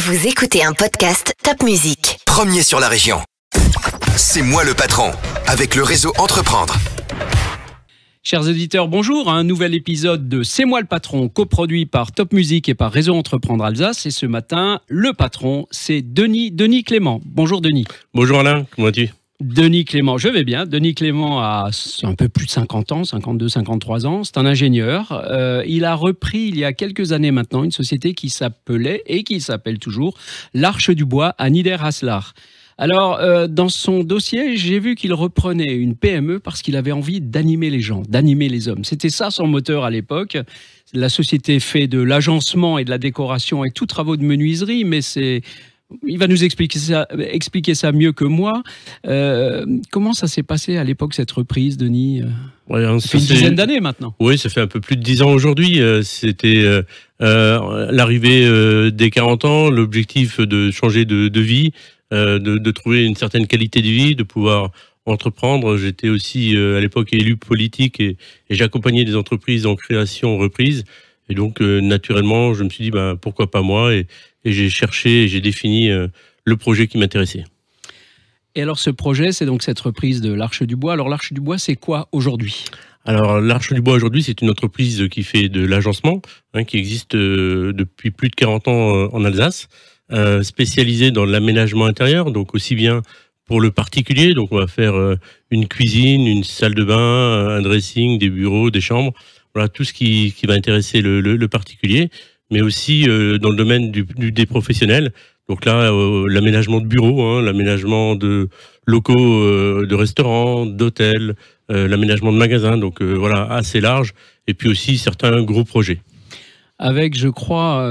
Vous écoutez un podcast Top Music. Premier sur la région. C'est moi le patron, avec le réseau Entreprendre. Chers auditeurs, bonjour. Un nouvel épisode de C'est moi le patron, coproduit par Top Music et par Réseau Entreprendre Alsace. Et ce matin, le patron, c'est Denis Clément. Bonjour Denis. Bonjour Alain, comment vas-tu ? Denis Clément, je vais bien. Denis Clément a un peu plus de 50 ans, 52, 53 ans. C'est un ingénieur. Il a repris il y a quelques années maintenant une société qui s'appelait et qui s'appelle toujours l'Arche du Bois à Niederhaslar. Alors, dans son dossier, j'ai vu qu'il reprenait une PME parce qu'il avait envie d'animer les gens, d'animer les hommes. C'était ça son moteur à l'époque. La société fait de l'agencement et de la décoration et tous travaux de menuiserie, mais il va nous expliquer ça mieux que moi. Comment ça s'est passé à l'époque, cette reprise, Denis ? Ça fait une dizaine d'années maintenant. Oui, ça fait un peu plus de 10 ans aujourd'hui. C'était l'arrivée des 40 ans, l'objectif de changer de vie, de trouver une certaine qualité de vie, de pouvoir entreprendre. J'étais aussi à l'époque élu politique et j'accompagnais des entreprises en création, reprise. Et donc, naturellement, je me suis dit, pourquoi pas moi ? Et j'ai cherché et j'ai défini le projet qui m'intéressait. Et alors, ce projet, c'est donc cette reprise de l'Arche du Bois. Alors, l'Arche du Bois, c'est quoi aujourd'hui ? Alors, l'Arche du Bois, aujourd'hui, c'est une entreprise qui fait de l'agencement, qui existe depuis plus de 40 ans en Alsace, spécialisée dans l'aménagement intérieur, donc aussi bien pour le particulier. Donc, on va faire une cuisine, une salle de bain, un dressing, des bureaux, des chambres. Voilà, tout ce qui va intéresser le particulier, mais aussi dans le domaine des professionnels. Donc là, l'aménagement de bureaux, l'aménagement de locaux de restaurants, d'hôtels, l'aménagement de magasins. Donc voilà, assez large. Et puis aussi certains gros projets. Avec, je crois,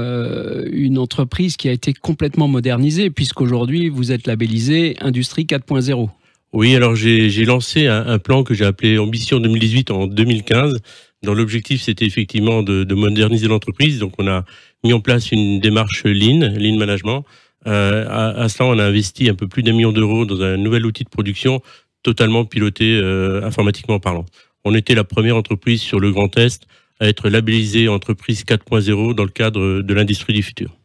une entreprise qui a été complètement modernisée, puisqu'aujourd'hui, vous êtes labellisé Industrie 4.0. Oui, alors j'ai lancé un plan que j'ai appelé Ambition 2018 en 2015. Dans l'objectif, c'était effectivement de moderniser l'entreprise. Donc, on a mis en place une démarche Lean Management. À cela, on a investi un peu plus d'1 million d'euros dans un nouvel outil de production totalement piloté informatiquement parlant. On était la première entreprise sur le Grand Est à être labellisée entreprise 4.0 dans le cadre de l'industrie du futur.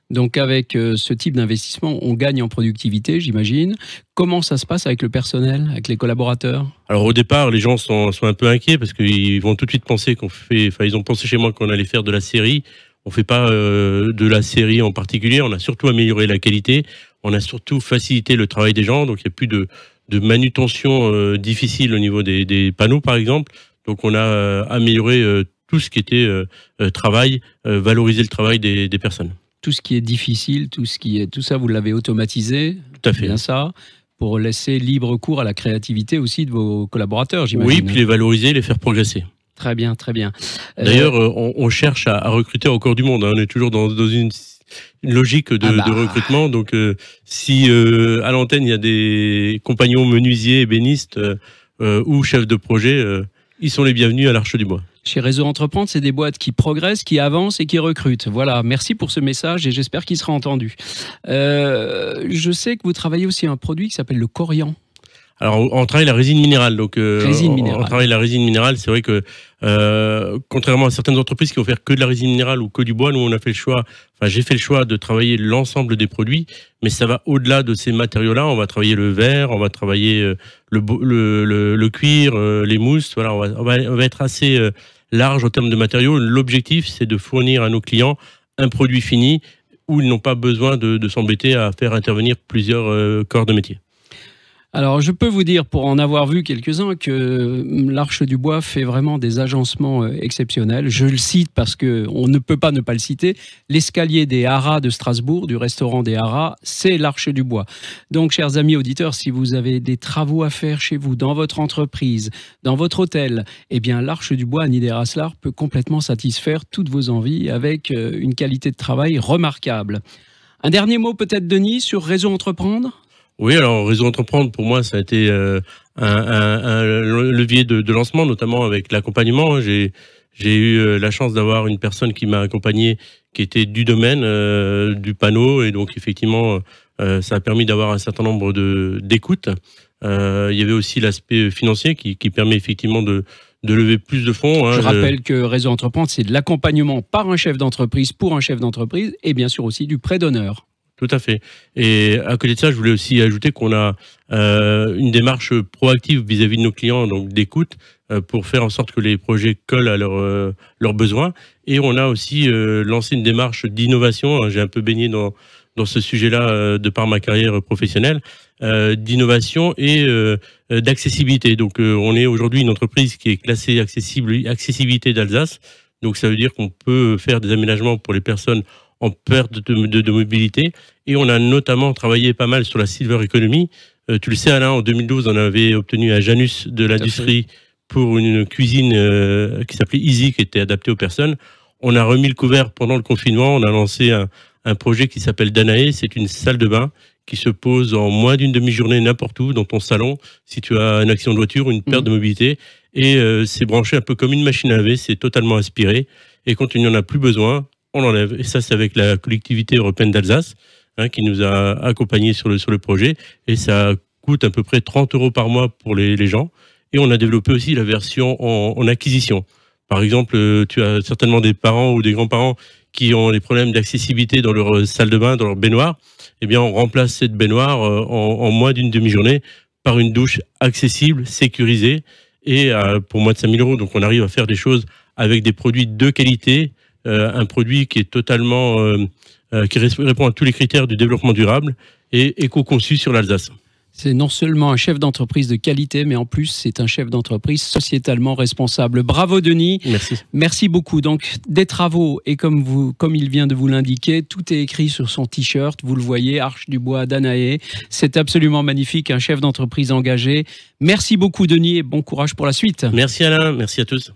Donc avec ce type d'investissement, on gagne en productivité, j'imagine. Comment ça se passe avec le personnel, avec les collaborateurs ? Alors au départ, les gens sont un peu inquiets parce qu'ils vont tout de suite penser ils ont pensé chez moi qu'on allait faire de la série. On fait pas de la série en particulier. On a surtout amélioré la qualité. On a surtout facilité le travail des gens. Donc il n'y a plus de manutention difficile au niveau des panneaux, par exemple. Donc on a amélioré tout ce qui était travail, valoriser le travail des personnes. Tout ce qui est difficile, tout ça, vous l'avez automatisé. Tout à fait. Bien ça, pour laisser libre cours à la créativité aussi de vos collaborateurs, j'imagine. Oui, puis les valoriser, les faire progresser. Très bien, très bien. D'ailleurs, on cherche à recruter encore du monde. On est toujours dans une logique de recrutement. Donc, si à l'antenne, il y a des compagnons menuisiers, ébénistes ou chefs de projet, ils sont les bienvenus à l'Arche du Bois. Chez Réseau Entreprendre, c'est des boîtes qui progressent, qui avancent et qui recrutent. Voilà, merci pour ce message et j'espère qu'il sera entendu. Je sais que vous travaillez aussi un produit qui s'appelle le corian. Alors, on travaille la résine minérale. Donc, on travaille la résine minérale. C'est vrai que, contrairement à certaines entreprises qui vont faire que de la résine minérale ou que du bois, nous, j'ai fait le choix de travailler l'ensemble des produits, mais ça va au-delà de ces matériaux-là. On va travailler le verre, on va travailler le cuir, les mousses. Voilà, on va être assez large en termes de matériaux. L'objectif, c'est de fournir à nos clients un produit fini où ils n'ont pas besoin de s'embêter à faire intervenir plusieurs corps de métier. Alors, je peux vous dire, pour en avoir vu quelques-uns, que l'Arche du Bois fait vraiment des agencements exceptionnels. Je le cite parce qu'on ne peut pas ne pas le citer. L'escalier des Haras de Strasbourg, du restaurant des Haras, c'est l'Arche du Bois. Donc, chers amis auditeurs, si vous avez des travaux à faire chez vous, dans votre entreprise, dans votre hôtel, eh bien, l'Arche du Bois à Niederhaslar peut complètement satisfaire toutes vos envies avec une qualité de travail remarquable. Un dernier mot peut-être, Denis, sur Réseau Entreprendre ? Oui, alors Réseau Entreprendre, pour moi, ça a été un levier de lancement, notamment avec l'accompagnement. J'ai eu la chance d'avoir une personne qui m'a accompagné, qui était du domaine du panneau, et donc effectivement, ça a permis d'avoir un certain nombre d'écoutes. Il y avait aussi l'aspect financier qui permet effectivement de lever plus de fonds. Je rappelle que Réseau Entreprendre, c'est de l'accompagnement par un chef d'entreprise pour un chef d'entreprise, et bien sûr aussi du prêt d'honneur. Tout à fait. Et à côté de ça, je voulais aussi ajouter qu'on a une démarche proactive vis-à-vis de nos clients, donc d'écoute, pour faire en sorte que les projets collent à leurs besoins. Et on a aussi lancé une démarche d'innovation. J'ai un peu baigné dans ce sujet-là de par ma carrière professionnelle, d'innovation et d'accessibilité. Donc on est aujourd'hui une entreprise qui est classée accessibilité d'Alsace. Donc ça veut dire qu'on peut faire des aménagements pour les personnes en perte de mobilité. Et on a notamment travaillé pas mal sur la silver economy. Tu le sais, Alain, en 2012, on avait obtenu un Janus de l'industrie pour une cuisine qui s'appelait Easy, qui était adaptée aux personnes. On a remis le couvert pendant le confinement. On a lancé un projet qui s'appelle Danae. C'est une salle de bain qui se pose en moins d'une demi-journée n'importe où, dans ton salon, si tu as une accident de voiture ou une perte de mobilité. Et c'est branché un peu comme une machine à laver. C'est totalement aspiré. Et quand il n'y en a plus besoin, on l'enlève. Et ça, c'est avec la collectivité européenne d'Alsace, qui nous a accompagnés sur le projet. Et ça coûte à peu près 30 € par mois pour les gens. Et on a développé aussi la version en acquisition. Par exemple, tu as certainement des parents ou des grands-parents qui ont des problèmes d'accessibilité dans leur salle de bain, dans leur baignoire. Eh bien, on remplace cette baignoire en moins d'une demi-journée par une douche accessible, sécurisée, et pour moins de 5 000 €. Donc, on arrive à faire des choses avec des produits de qualité, un produit qui est totalement, qui répond à tous les critères du développement durable et éco-conçu sur l'Alsace. C'est non seulement un chef d'entreprise de qualité, mais en plus, c'est un chef d'entreprise sociétalement responsable. Bravo, Denis. Merci. Merci beaucoup. Donc, des travaux, et comme il vient de vous l'indiquer, tout est écrit sur son t-shirt. Vous le voyez, Arche du Bois, Danae. C'est absolument magnifique, un chef d'entreprise engagé. Merci beaucoup, Denis, et bon courage pour la suite. Merci, Alain. Merci à tous.